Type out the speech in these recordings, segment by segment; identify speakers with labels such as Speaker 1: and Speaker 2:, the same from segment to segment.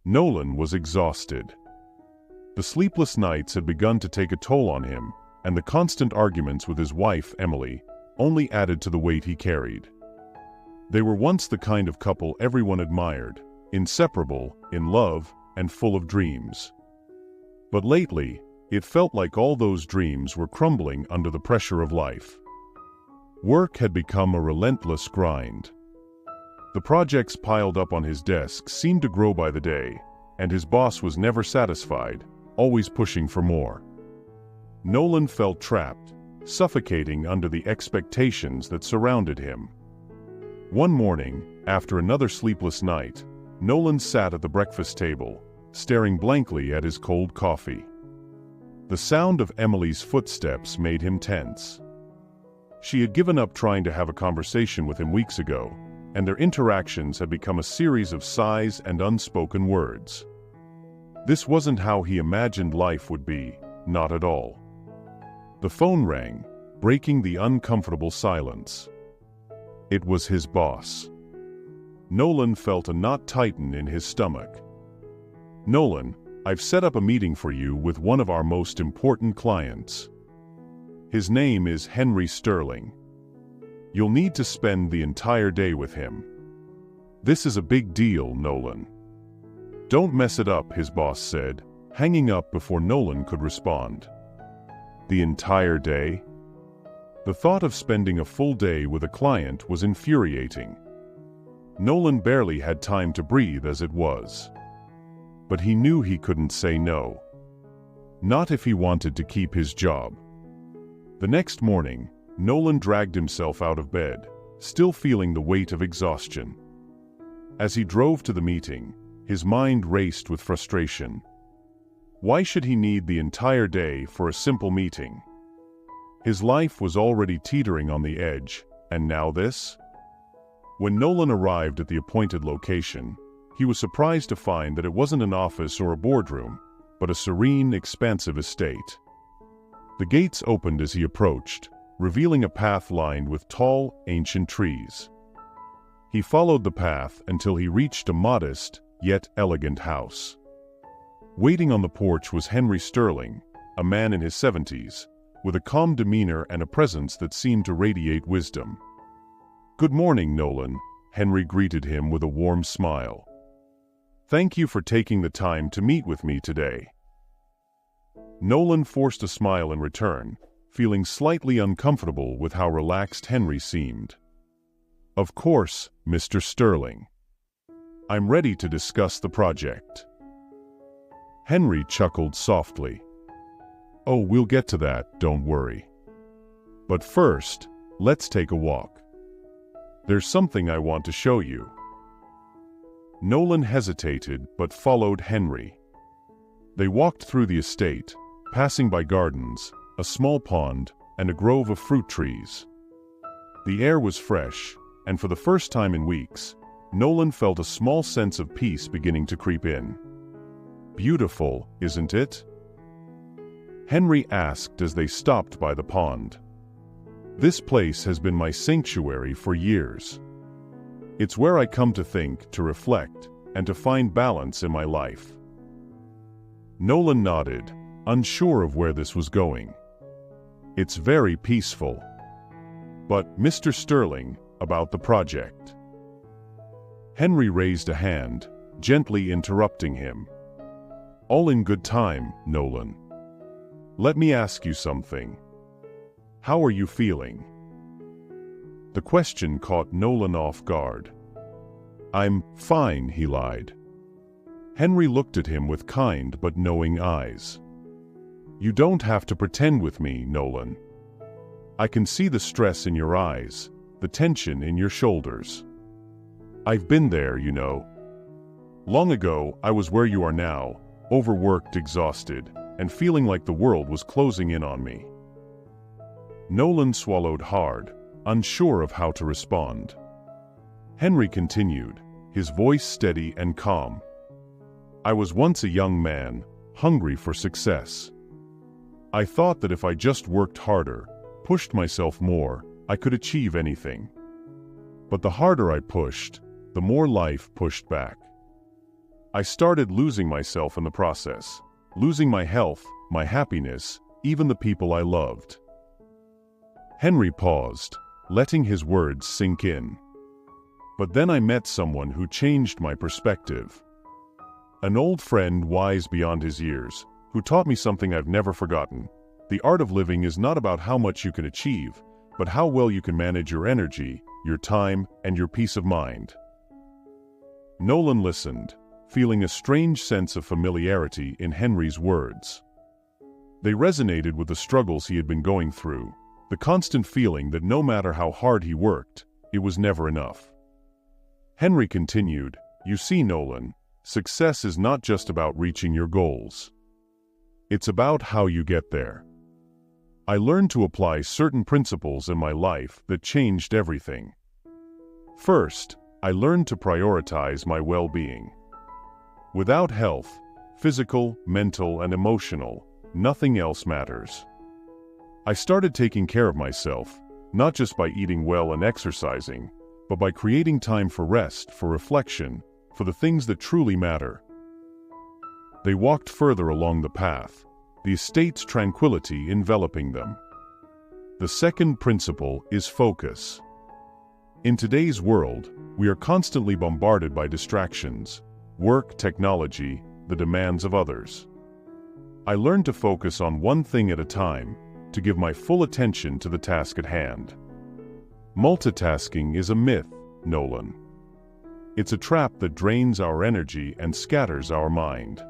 Speaker 1: Nolan was exhausted. The sleepless nights had begun to take a toll on him, and the constant arguments with his wife, Emily, only added to the weight he carried. They were once the kind of couple everyone admired, inseparable, in love, and full of dreams. But lately, it felt like all those dreams were crumbling under the pressure of life. Work had become a relentless grind. The projects piled up on his desk seemed to grow by the day, and his boss was never satisfied, always pushing for more. Nolan felt trapped, suffocating under the expectations that surrounded him. One morning, after another sleepless night, Nolan sat at the breakfast table, staring blankly at his cold coffee. The sound of Emily's footsteps made him tense. She had given up trying to have a conversation with him weeks ago, and their interactions had become a series of sighs and unspoken words. This wasn't how he imagined life would be, not at all. The phone rang, breaking the uncomfortable silence. It was his boss. Nolan felt a knot tighten in his stomach. "Nolan, I've set up a meeting for you with one of our most important clients. His name is Henry Sterling. You'll need to spend the entire day with him. This is a big deal, Nolan." "Don't mess it up," his boss said, hanging up before Nolan could respond. The entire day? The thought of spending a full day with a client was infuriating. Nolan barely had time to breathe as it was. But he knew he couldn't say no. Not if he wanted to keep his job. The next morning, Nolan dragged himself out of bed, still feeling the weight of exhaustion. As he drove to the meeting, his mind raced with frustration. Why should he need the entire day for a simple meeting? His life was already teetering on the edge, and now this? When Nolan arrived at the appointed location, he was surprised to find that it wasn't an office or a boardroom, but a serene, expansive estate. The gates opened as he approached, revealing a path lined with tall, ancient trees. He followed the path until he reached a modest, yet elegant house. Waiting on the porch was Henry Sterling, a man in his 70s, with a calm demeanor and a presence that seemed to radiate wisdom. "Good morning, Nolan," Henry greeted him with a warm smile. "Thank you for taking the time to meet with me today." Nolan forced a smile in return, feeling slightly uncomfortable with how relaxed Henry seemed. "Of course, Mr. Sterling. I'm ready to discuss the project." Henry chuckled softly. "Oh, we'll get to that, don't worry. But first, let's take a walk. There's something I want to show you." Nolan hesitated but followed Henry. They walked through the estate, passing by gardens, a small pond, and a grove of fruit trees. The air was fresh, and for the first time in weeks, Nolan felt a small sense of peace beginning to creep in. "Beautiful, isn't it?" Henry asked as they stopped by the pond. "This place has been my sanctuary for years. It's where I come to think, to reflect, and to find balance in my life." Nolan nodded, unsure of where this was going. "It's very peaceful. But, Mr. Sterling, about the project." Henry raised a hand, gently interrupting him. "All in good time, Nolan. Let me ask you something. How are you feeling?" The question caught Nolan off guard. "I'm fine," he lied. Henry looked at him with kind but knowing eyes. "You don't have to pretend with me, Nolan. I can see the stress in your eyes, the tension in your shoulders. I've been there, you know. Long ago, I was where you are now, overworked, exhausted, and feeling like the world was closing in on me." Nolan swallowed hard, unsure of how to respond. Henry continued, his voice steady and calm. "I was once a young man, hungry for success. I thought that if I just worked harder, pushed myself more, I could achieve anything. But the harder I pushed, the more life pushed back. I started losing myself in the process, losing my health, my happiness, even the people I loved. Henry paused, letting his words sink in. But then I met someone who changed my perspective. An old friend wise beyond his years, who taught me something I've never forgotten. The art of living is not about how much you can achieve, but how well you can manage your energy, your time, and your peace of mind. Nolan listened, feeling a strange sense of familiarity in Henry's words. They resonated with the struggles he had been going through, the constant feeling that no matter how hard he worked, it was never enough. Henry continued, "You see, Nolan, success is not just about reaching your goals. It's about how you get there. I learned to apply certain principles in my life that changed everything. First, I learned to prioritize my well-being. Without health, physical, mental, and emotional, nothing else matters. I started taking care of myself, not just by eating well and exercising, but by creating time for rest, for reflection, for the things that truly matter." They walked further along the path, the estate's tranquility enveloping them. The second principle is focus. In today's world, we are constantly bombarded by distractions, work, technology, the demands of others. I learned to focus on one thing at a time, to give my full attention to the task at hand. Multitasking is a myth, Nolan. It's a trap that drains our energy and scatters our mind.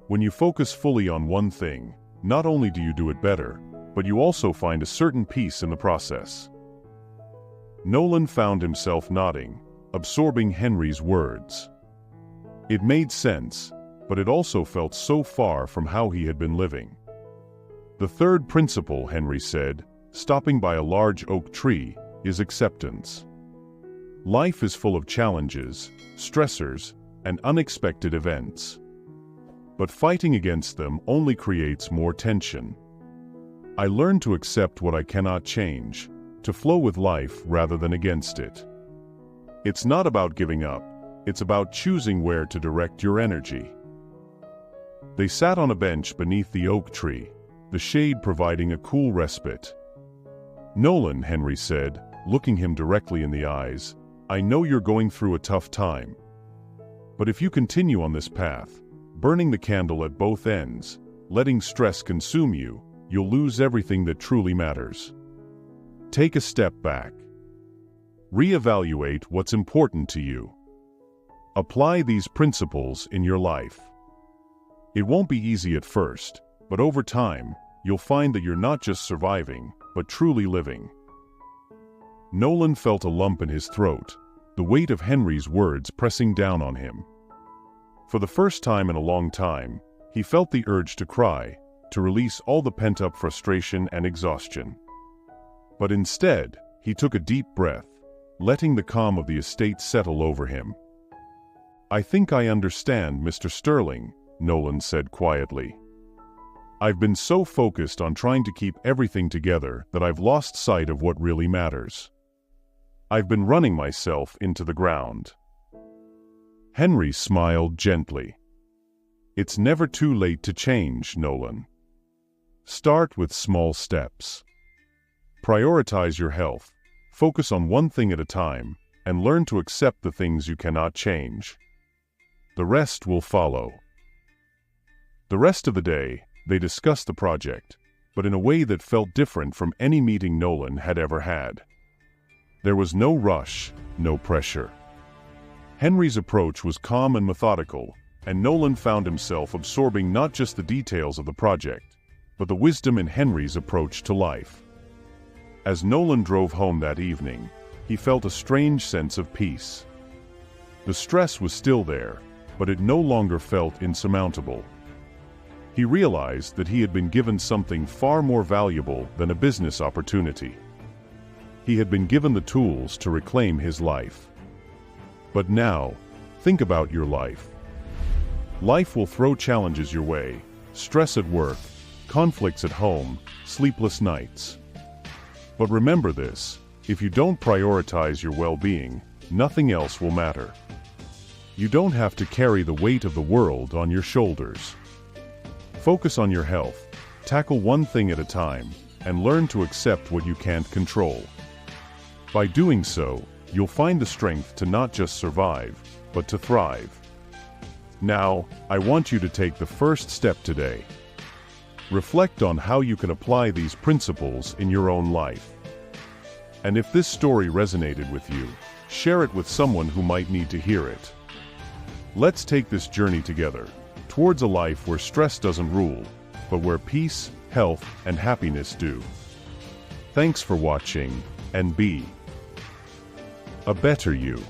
Speaker 1: When you focus fully on one thing, not only do you do it better, but you also find a certain peace in the process. Nolan found himself nodding, absorbing Henry's words. It made sense, but it also felt so far from how he had been living. "The third principle," Henry said, stopping by a large oak tree, "is acceptance. Life is full of challenges, stressors, and unexpected events. But fighting against them only creates more tension. I learned to accept what I cannot change, to flow with life rather than against it. It's not about giving up, it's about choosing where to direct your energy." They sat on a bench beneath the oak tree, the shade providing a cool respite. "Nolan," Henry said, looking him directly in the eyes, "I know you're going through a tough time. But if you continue on this path, burning the candle at both ends, letting stress consume you, you'll lose everything that truly matters. Take a step back. Reevaluate what's important to you. Apply these principles in your life. It won't be easy at first, but over time, you'll find that you're not just surviving, but truly living." Nolan felt a lump in his throat, the weight of Henry's words pressing down on him. For the first time in a long time, he felt the urge to cry, to release all the pent-up frustration and exhaustion. But instead, he took a deep breath, letting the calm of the estate settle over him. "I think I understand, Mr. Sterling," Nolan said quietly. "I've been so focused on trying to keep everything together that I've lost sight of what really matters. I've been running myself into the ground." Henry smiled gently. "It's never too late to change, Nolan. Start with small steps. Prioritize your health, focus on one thing at a time, and learn to accept the things you cannot change. The rest will follow." The rest of the day, they discussed the project, but in a way that felt different from any meeting Nolan had ever had. There was no rush, no pressure. Henry's approach was calm and methodical, and Nolan found himself absorbing not just the details of the project, but the wisdom in Henry's approach to life. As Nolan drove home that evening, he felt a strange sense of peace. The stress was still there, but it no longer felt insurmountable. He realized that he had been given something far more valuable than a business opportunity. He had been given the tools to reclaim his life. But now, think about your life. Life will throw challenges your way, stress at work, conflicts at home, sleepless nights. But remember this, if you don't prioritize your well-being, nothing else will matter. You don't have to carry the weight of the world on your shoulders. Focus on your health, tackle one thing at a time, and learn to accept what you can't control. By doing so, you'll find the strength to not just survive, but to thrive. Now, I want you to take the first step today. Reflect on how you can apply these principles in your own life. And if this story resonated with you, share it with someone who might need to hear it. Let's take this journey together, towards a life where stress doesn't rule, but where peace, health, and happiness do. Thanks for watching, and be a better you.